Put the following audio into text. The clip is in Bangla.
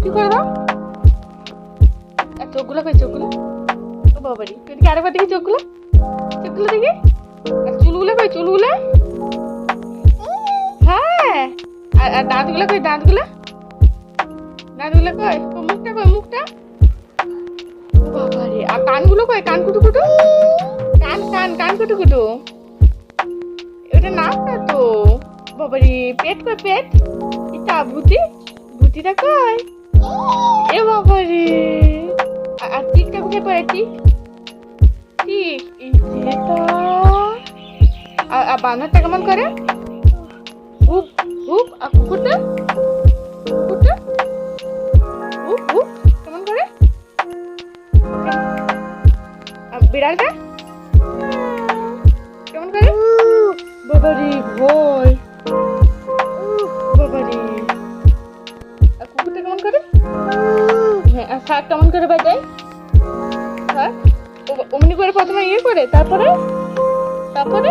কি করে দাও। চোখগুলো কই, চোখগুলো। ও বাবারি, তুই কি আরেকবার দেখি চোখগুলো, চোখগুলো দেখি। আর চুলগুলো কই, চুলগুলো। হ্যাঁ, আর দাঁতগুলো কই, দাঁতগুলো, দাঁতগুলো কই। ও মুখটা কই, মুখটা। ও বাবারি, আর কানগুলো কই, কান কুটু কুটু, কান কান কান কুটু কুটু। ওটা নাক না তো। বাবারি, পেট কই, পেট। এটা ভূতি, ভূতিটা কই। এ বাবারি, আর টিকটা কোথায় পড়ে, টিক, টিক এটা। আর বানরটা কেমন করে, হুপ হুপ। আর কুকুরটা, কুকুরটা হুপ হুপ কেমন করে। আর বিড়ালটা কেমন করে। বাবারি, ভয়। বাবারি, আর কুকুরটা কেমন করে। হ্যাঁ, আর শাক কেমন করে বাজায়। শাক অমনি করে প্রথমে ইয়ে করে, তারপরে তারপরে